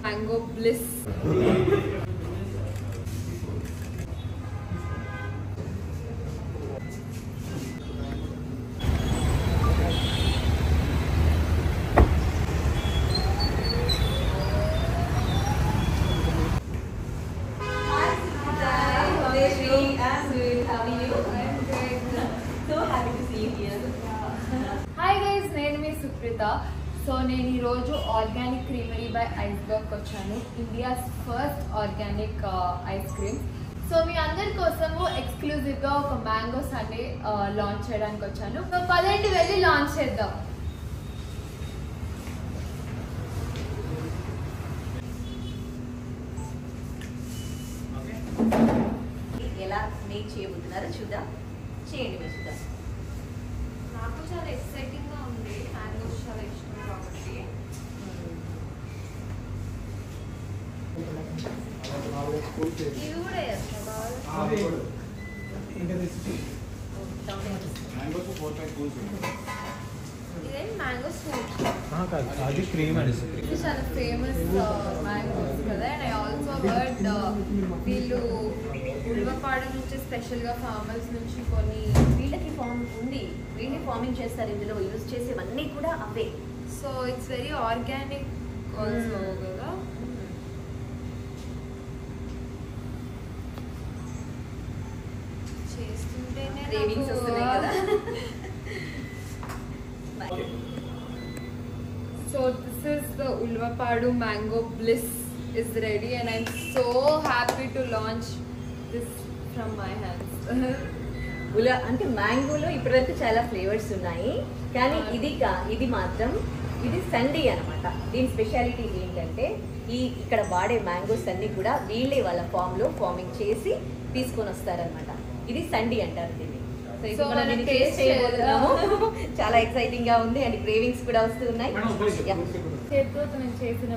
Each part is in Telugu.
Mango Bliss. సో నేను ఈరోజు ఆర్గానిక్ క్రీమరీ బై ఐస్బర్గ్ వచ్చాను. India's first organic ice cream. So మీ అందరి కోసము ఎక్స్క్లూజివ్గా ఒక మ్యాంగో సండే లాంచ్ చేయడానికి వచ్చాను. సో పదండి వెళ్ళి లాంచ్ చేద్దాం. ఎలా మేక్ చేయబోతున్నారో చూద్దాం. చేయండి మీరు చూద్దాం. నాకు చాలా ఎక్సైటింగ్గా ఉంది. మ్యాంగోస్ చాలా ఇష్టం కాబట్టి ఇవి కూడా చేస్తా. ఇదేంటి మ్యాంగో సూప్? అది క్రీమ్ అండి. ఇది చాలా ఫేమస్ మ్యాంగోస్ కదా. అండ్ ఐ ఆల్సో హర్డ్ వీళ్ళు ఉల్వపాడు నుంచి స్పెషల్గా ఫార్మర్స్ నుంచి కొన్ని వీళ్ళకి ఫార్మ్ ఉంది. వీళ్ళే ఫార్మింగ్ చేస్తారు. ఇందులో యూజ్ చేసేవన్నీ కూడా అవే. So it's very organic also కదా. చేస్తుంటేనే క్రేవింగ్స్ వస్తున్నాయి కదా. So this is the Ulvapadu Mango Bliss is ready and I'm so happy to launch this from my hands. అంటే మ్యాంగోలో ఇప్పటివరకు చాలా ఫ్లేవర్స్ ఉన్నాయి, కానీ ఇది మాత్రం ఇది సండే అనమాట. దీని స్పెషాలిటీ ఏంటంటే ఇక్కడ వాడే మ్యాంగోస్ అన్ని కూడా వీళ్ళే వాళ్ళ ఫార్మింగ్ చేసి తీసుకొని వస్తారనమాట. ఇది సండే అంటారు దీన్ని. సో మనం దీన్ని టేస్ట్ చేయబోతున్నాము. చాలా ఎక్సైటింగ్ గా ఉంది అండ్ క్రేవింగ్స్ కూడా వస్తున్నాయి. చేతితో నేను చేసిన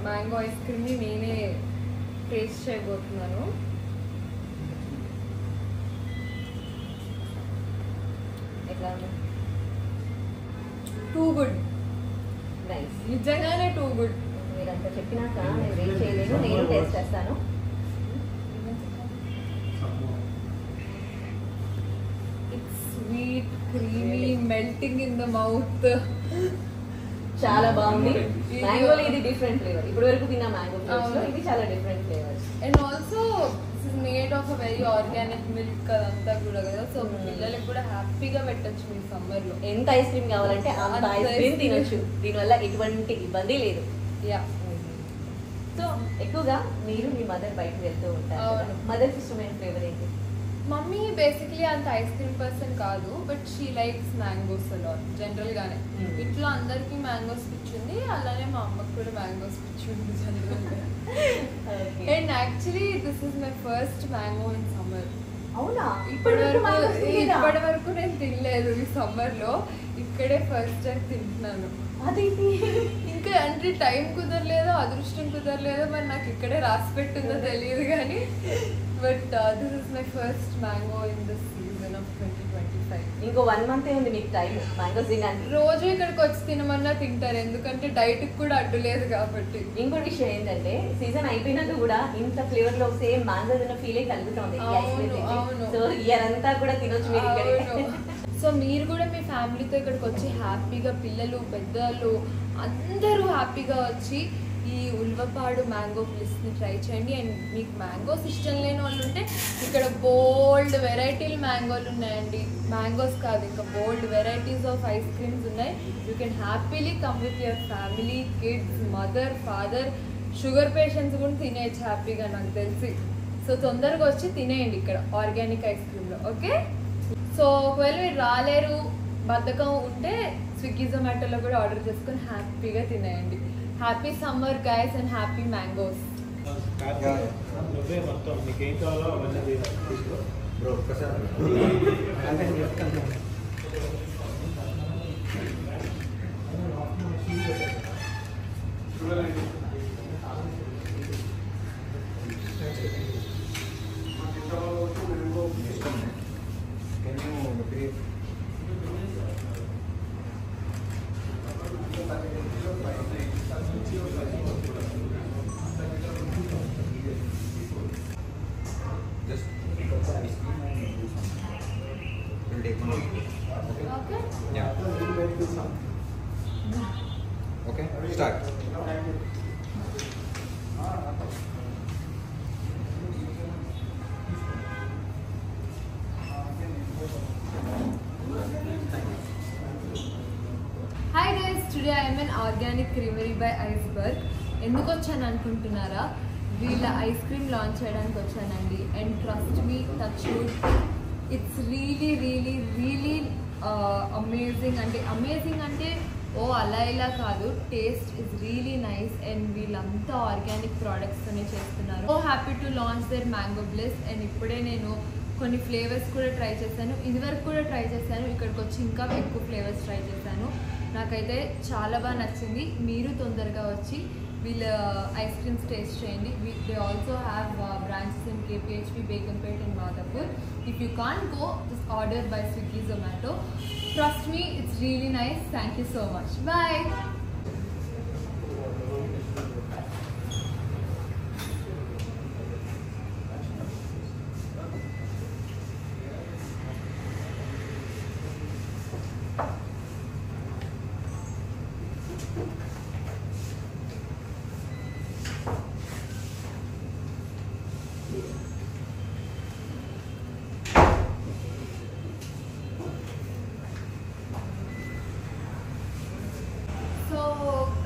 మ్యాంగో ఐస్ క్రీమ్ ని నేనే టేస్ట్ చేయబోతున్నాను. Too good. నైస్. నిజంగానే టూ గుడ్. మీరంతా చెప్పినాక నేను వెయిట్ చేయలేను, నేను టేస్ట్ చేస్తాను. It's sweet, creamy, melting in the mouth. చాలా బాగుంది. మ్యాంగోలో ఇది డిఫరెంట్ ఫ్లేవర్. ఇప్పటి వరకు తిన్న మ్యాంగో ఫ్లేవర్స్ లో ఇది చాలా different flavours. And also made of a very organic milk అదంతా కూడా కదా. సో పిల్లలకి కూడా హ్యాపీగా పెట్టచ్చు మీ సమ్మర్ లో. ఎంత ఐస్ క్రీమ్ కావాలంటే అంత ఐస్ క్రీమ్ తినొచ్చు. దీనివల్ల ఎటువంటి ఇబ్బంది లేదు. యా. సో ఎక్కువగా మీరు మీ మదర్ బయటకు వెళ్తూ ఉంటారు. మదర్కి ఇష్టమైన ఫ్లేవర్ ఏంటి? మమ్మీ బేసిక్లీ అంత ఐస్ క్రీమ్ పర్సన్ కాదు, but she likes mangoes a lot general గానే. ఇట్లా అందరికి మ్యాంగోస్ పిచ్చింది, అలానే మా అమ్మకి కూడా మ్యాంగోస్ పిచ్చింది జనరల్ గా. And actually this is my first mango in summer. అవునా? ఇప్పటి వరకు నేను తినలేదు ఈ సమ్మర్ లో. ఇక్కడే ఫస్ట్ టైం తింటున్నాను. అదేంటి? ఇంకా అంటే టైం కుదరలేదో అదృష్టం కుదరలేదో మరి నాకు ఇక్కడే రాసి పెట్టిందో తెలియదు కానీ, but this is my first mango in this season of 2025. ఇంకో 1 month ఉంది మీకు టైం మ్యాంగోస్ తినడానికి. రోజు ఇక్కడికి వచ్చి తినమన్నా తింటారు, ఎందుకంటే డైట్ కూడా అడ్డు లేదు కాబట్టి. ఇంకోటి విషయం ఏంటంటే సీజన్ అయిపోయినాక కూడా ఇంత ఫ్లేవర్ లో సేమ్ మ్యాంగో తిన్న ఫీలే కలుగుతుంది. సో ఇయర్ అంతా కూడా తినొచ్చు మీరు ఇక్కడ. సో మీరు కూడా మీ ఫ్యామిలీతో ఇక్కడికి వచ్చి హ్యాపీగా, పిల్లలు పెద్దలు అందరూ హ్యాపీగా వచ్చి ఈ ఉల్వపాడు మ్యాంగో బ్లిస్ని ట్రై చేయండి. అండ్ మీకు మ్యాంగోస్ ఇష్టం లేని వాళ్ళు ఉంటే ఇక్కడ బోల్డ్ వెరైటీలు మ్యాంగోలు ఉన్నాయండి. మ్యాంగోస్ కాదు, ఇంకా బోల్డ్ వెరైటీస్ ఆఫ్ ఐస్ క్రీమ్స్ ఉన్నాయి. You can happily come with your family, kids, mother, father. Sugar patients కూడా తినేయచ్చు హ్యాపీగా నాకు తెలిసి. సో తొందరగా వచ్చి తినేయండి ఇక్కడ ఆర్గానిక్ ఐస్ క్రీమ్లో. ఓకే, సో ఒకవేళ మీరు రాలేరు, బద్ధకం ఉంటే స్విగ్గీ జొమాటోలో కూడా ఆర్డర్ చేసుకొని హ్యాపీగా తినేయండి. Happy summer guys and happy mangoes. మొత్తం మీకు ఏం కావాలో అవన్నీ బ్రో ఒక్కసారి Okay, start. Hi guys, today I am in organic creamery by Iceberg. ఎందుకు వచ్చాను అనుకుంటున్నారా? వీళ్ళ ఐస్ క్రీమ్ లాంచ్ చేయడానికి వచ్చానండి. And trust me, touch wood, it's really amazing అంటే ఓ అలా ఇలా కాదు, taste is really nice. And వీళ్ళంతా ఆర్గానిక్ ప్రోడక్ట్స్తోనే చేస్తున్నారు. So happy to launch their Mango Bliss. And ఇప్పుడే నేను కొన్ని ఫ్లేవర్స్ కూడా ట్రై చేశాను, ఇదివరకు కూడా ట్రై చేశాను, ఇక్కడికి వచ్చి ఇంకా ఎక్కువ ఫ్లేవర్స్ ట్రై చేశాను. నాకైతే చాలా బాగా నచ్చింది. మీరు తొందరగా వచ్చి వీళ్ళ ఐస్ క్రీమ్స్ టేస్ట్ చేయండి. They also have branches in KPHP, Begumpet and Madhapur. If you can't go, just order by Swiggy, Zomato. Trust me, it's really nice. Thank you so much. Bye. So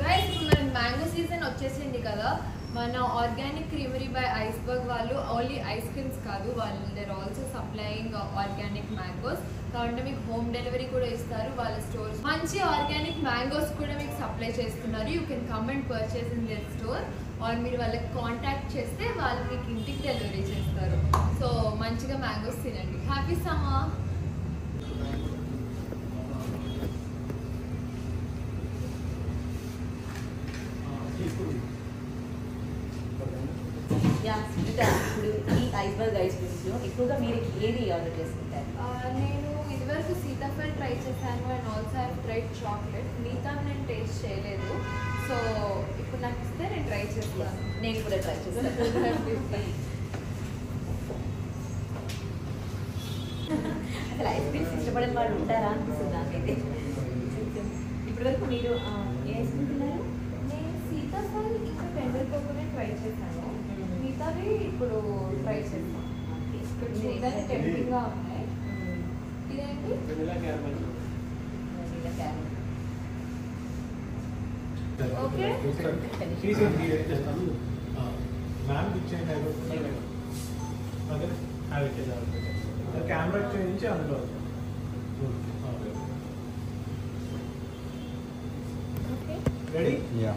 guys, మన మ్యాంగో సీజన్ వచ్చేసింది కదా. మన ఆర్గానిక్ క్రీమరీ బై ఐస్బర్గ్ వాళ్ళు ఓన్లీ ఐస్ క్రీమ్స్ కాదు, వాళ్ళు they're also supplying organic mangoes. కాబట్టి మీకు హోమ్ డెలివరీ కూడా ఇస్తారు. వాళ్ళ స్టోర్స్ మంచి ఆర్గానిక్ మ్యాంగోస్ కూడా మీకు సప్లై చేస్తున్నారు. You can come and purchase in their store. Or మీరు వాళ్ళకి కాంటాక్ట్ చేస్తే వాళ్ళు మీకు ఇంటికి డెలివరీ చేస్తారు. సో మంచిగా మ్యాంగోస్ తినండి. Happy summer. ఇప్పుడు ఈ ఐస్బర్గ్ ఐస్ క్రీమ్స్లో ఎక్కువగా మీరు ఏది ఆర్డర్ చేసుకుంటారు? నేను ఇదివరకు సీతాఫల్ ట్రై చేశాను and also have tried chocolate. మిగతా నేను టేస్ట్ చేయలేదు. సో ఇప్పుడు నాకు ఇస్తే నేను ట్రై చేస్తాను. నేను కూడా ట్రై చేస్తాను. అసలు ఐస్ క్రీమ్స్ ఇష్టపడని వాళ్ళు ఉంటారా అనిపిస్తుంది నాకైతే. ఇప్పటి వరకు మీరు ఏ ఐస్ క్రీమ్ తిన్నారు? నేను సీతాఫల్ ఇంకా టెండర్ కోకోనట్ ట్రై చేశాను. మిగతావి ఇప్పుడు ట్రై చేస్తాను. ఇక్కడ చూడడానికి టెంప్టింగ్గా ఉన్నాయి. ఇదేంటి? ఓకే. మ్యామ్ ఇచ్చేయండి. అవి కెమెరా చేయించి అందులో రెడీ. Yeah.